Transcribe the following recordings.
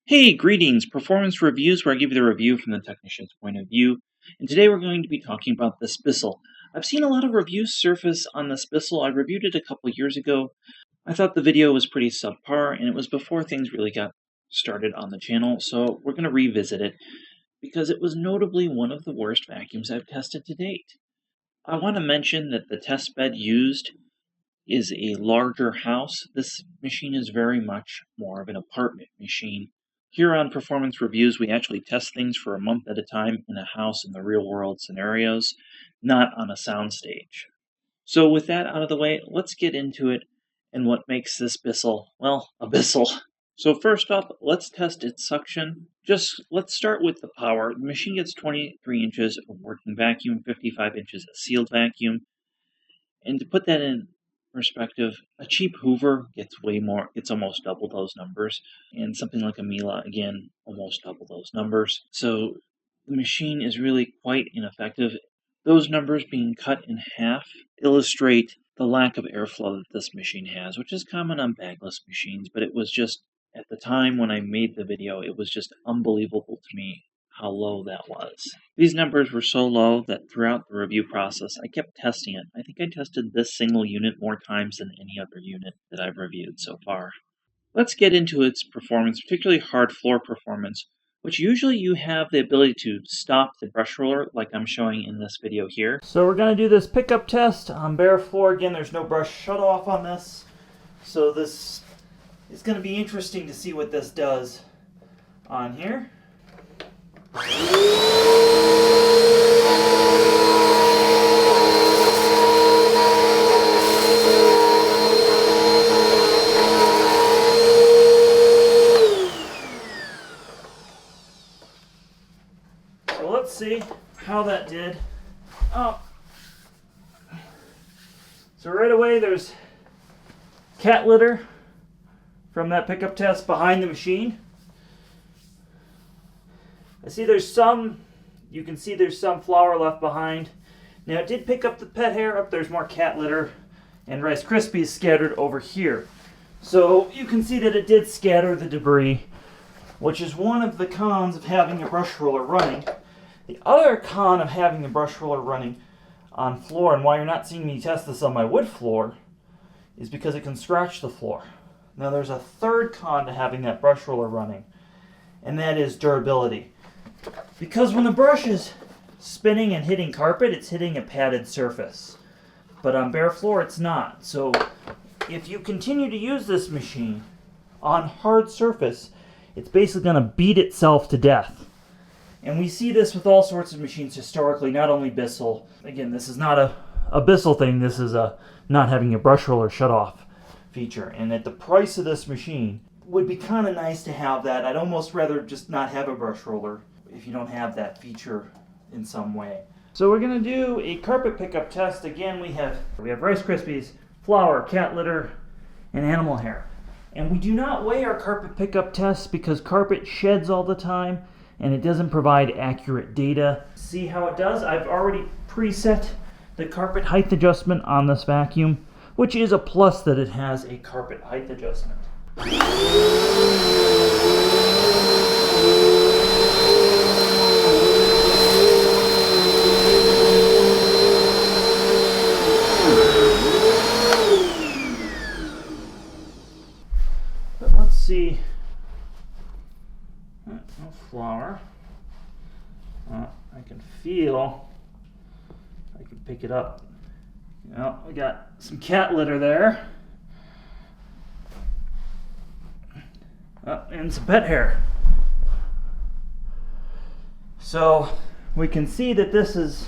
Hey, greetings, performance reviews where I give you the review from the technician's point of view. And today we're going to be talking about this BISSELL. I've seen a lot of reviews surface on this BISSELL. I reviewed it a couple years ago. I thought the video was pretty subpar, and it was before things really got started on the channel, so we're going to revisit it because it was notably one of the worst vacuums I've tested to date. I want to mention that the test bed used is a larger house. This machine is very much more of an apartment machine. Here on Performance Reviews, we actually test things for a month at a time in a house in the real-world scenarios, not on a soundstage. So with that out of the way, let's get into it and what makes this BISSELL, well, a BISSELL. So first up, let's test its suction. Let's start with the power. The machine gets 23 inches of working vacuum, 55 inches of sealed vacuum. And to put that in perspective, a cheap Hoover gets way more, it's almost double those numbers, and something like a Miele, again, almost double those numbers. So the machine is really quite ineffective. Those numbers being cut in half illustrate the lack of airflow that this machine has, which is common on Bagless machines, but it was just, at the time when I made the video, it was just unbelievable to me how low that was. These numbers were so low that throughout the review process, I kept testing it. I think I tested this single unit more times than any other unit that I've reviewed so far. Let's get into its performance, particularly hard floor performance, which usually you have the ability to stop the brush roller like I'm showing in this video here. So we're going to do this pickup test on bare floor. Again, there's no brush shut off on this. So this is going to be interesting to see what this does on here. So let's see how that did. So right away there's cat litter from that pickup test behind the machine. I see you can see there's some flour left behind. Now it did pick up the pet hair. Up there's more cat litter and Rice Krispies scattered over here. So you can see that it did scatter the debris, which is one of the cons of having a brush roller running. The other con of having a brush roller running on floor, and why you're not seeing me test this on my wood floor, is because it can scratch the floor. Now there's a third con to having that brush roller running, and that is durability. Because when the brush is spinning and hitting carpet, it's hitting a padded surface. But on bare floor, it's not. So if you continue to use this machine on hard surface, it's basically going to beat itself to death. And we see this with all sorts of machines historically, not only BISSELL. Again, this is not a BISSELL thing. This is a not having a brush roller shut off feature. And at the price of this machine, would be kind of nice to have that. I'd almost rather just not have a brush roller if you don't have that feature in some way. So we're going to do a carpet pickup test. Again, we have Rice Krispies, flour, cat litter, and animal hair. And we do not weigh our carpet pickup tests because carpet sheds all the time and it doesn't provide accurate data. See how it does? I've already preset the carpet height adjustment on this vacuum, which is a plus that it has a carpet height adjustment. But let's see. No flour. I can feel. I can pick it up. We got some cat litter there. And some pet hair. So we can see that this is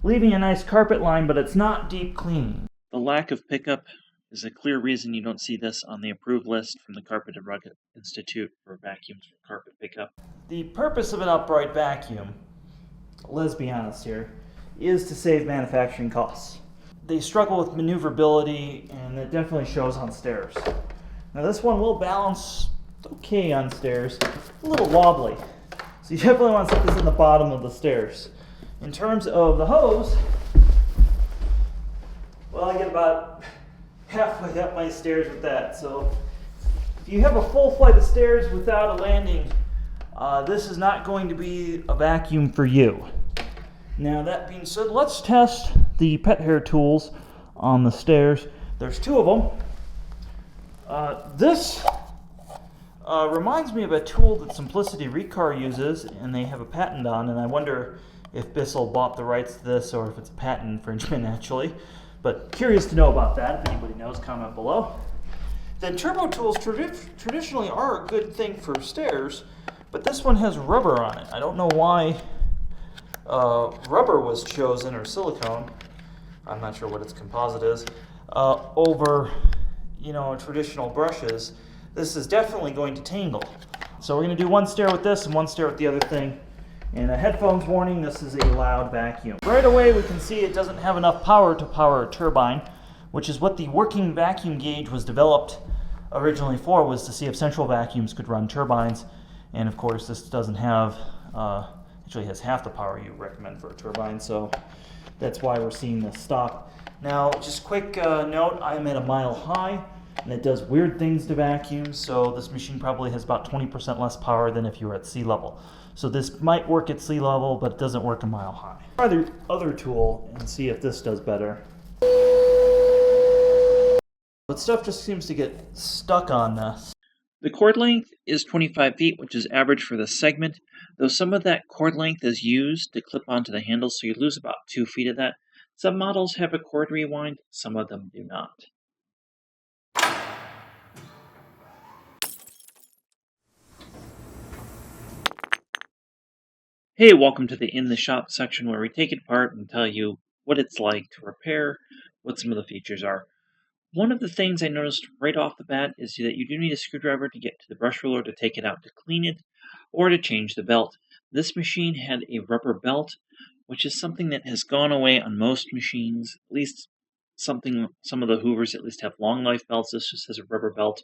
leaving a nice carpet line, but it's not deep cleaning. The lack of pickup is a clear reason you don't see this on the approved list from the Carpet and Rug Institute for vacuums for carpet pickup. The purpose of an upright vacuum, let's be honest here, is to save manufacturing costs. They struggle with maneuverability, and it definitely shows on stairs. Now this one will balance okay on stairs, a little wobbly. So you definitely want to set this in the bottom of the stairs. In terms of the hose, well, I get about halfway up my stairs with that. So If you have a full flight of stairs without a landing, this is not going to be a vacuum for you. Now that being said, let's test the pet hair tools on the stairs. There's two of them. This reminds me of a tool that Simplicity Recar uses, and they have a patent on, and I wonder if Bissell bought the rights to this or if it's a patent infringement actually. But curious to know about that. If anybody knows, comment below. Then turbo tools traditionally are a good thing for stairs, but this one has rubber on it. I don't know why rubber was chosen, or silicone. I'm not sure what its composite is. Over, traditional brushes. This is definitely going to tangle. So we're going to do one stair with this and one stair with the other thing. And a headphones warning, this is a loud vacuum. Right away we can see it doesn't have enough power to power a turbine, which is what the working vacuum gauge was developed originally for, was to see if central vacuums could run turbines. And of course this doesn't have, actually has half the power you recommend for a turbine, so that's why we're seeing this stop. Now, just quick note, I'm at a mile high, and it does weird things to vacuums, so this machine probably has about 20% less power than if you were at sea level. So this might work at sea level, but it doesn't work a mile high. Try the other tool and see if this does better. But stuff just seems to get stuck on this. The cord length is 25 feet, which is average for this segment, though some of that cord length is used to clip onto the handles, so you lose about 2 feet of that. Some models have a cord rewind, some of them do not. Hey, welcome to the In the Shop section where we take it apart and tell you what it's like to repair, what some of the features are. One of the things I noticed right off the bat is that you do need a screwdriver to get to the brush roller to take it out to clean it, or to change the belt. This machine had a rubber belt, which is something that has gone away on most machines. At least some of the Hoovers at least have long life belts. This just has a rubber belt.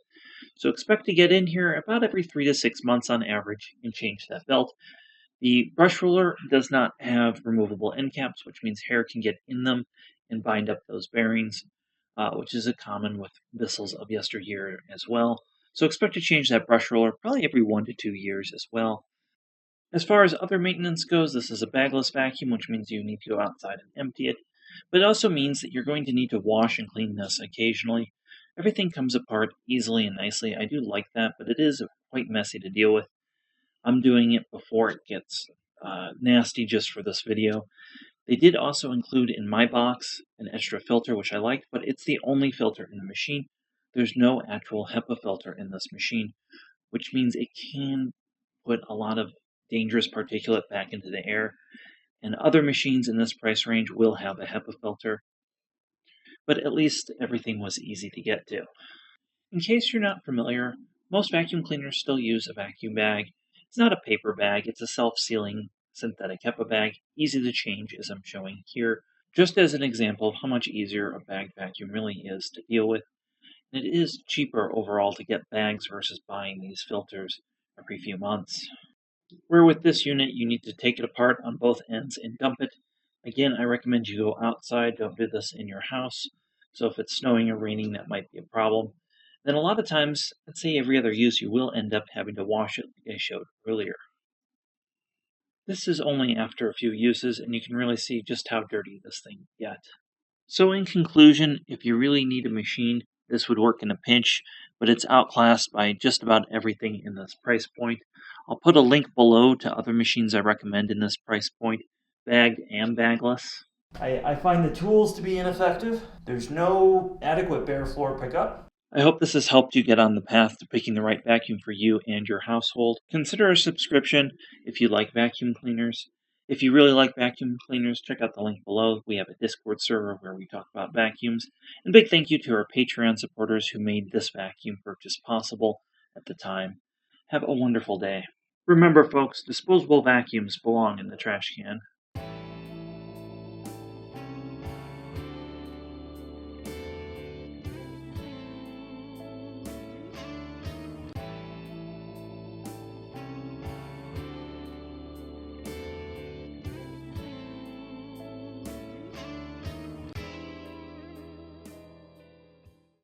So expect to get in here about every 3 to 6 months on average and change that belt. The brush roller does not have removable end caps, which means hair can get in them and bind up those bearings, which is a common with Bissells of yesteryear as well. So expect to change that brush roller probably every 1 to 2 years as well. As far as other maintenance goes, this is a bagless vacuum, which means you need to go outside and empty it. But it also means that you're going to need to wash and clean this occasionally. Everything comes apart easily and nicely. I do like that, but it is quite messy to deal with. I'm doing it before it gets nasty just for this video. They did also include in my box an extra filter, which I liked, but it's the only filter in the machine. There's no actual HEPA filter in this machine, which means it can put a lot of dangerous particulate back into the air. And other machines in this price range will have a HEPA filter, but at least everything was easy to get to. In case you're not familiar, most vacuum cleaners still use a vacuum bag. It's not a paper bag, it's a self-sealing synthetic HEPA bag, easy to change as I'm showing here, just as an example of how much easier a bag vacuum really is to deal with. And it is cheaper overall to get bags versus buying these filters every few months. Where with this unit, you need to take it apart on both ends and dump it. Again, I recommend you go outside, don't do this in your house. So if it's snowing or raining, that might be a problem. Then a lot of times, let's say every other use, you will end up having to wash it like I showed earlier. This is only after a few uses, and you can really see just how dirty this thing gets. So in conclusion, if you really need a machine, this would work in a pinch, but it's outclassed by just about everything in this price point. I'll put a link below to other machines I recommend in this price point, bagged and bagless. I find the tools to be ineffective. There's no adequate bare floor pickup. I hope this has helped you get on the path to picking the right vacuum for you and your household. Consider a subscription if you like vacuum cleaners. If you really like vacuum cleaners, check out the link below. We have a Discord server where we talk about vacuums. And big thank you to our Patreon supporters who made this vacuum purchase possible at the time. Have a wonderful day. Remember, folks, disposable vacuums belong in the trash can.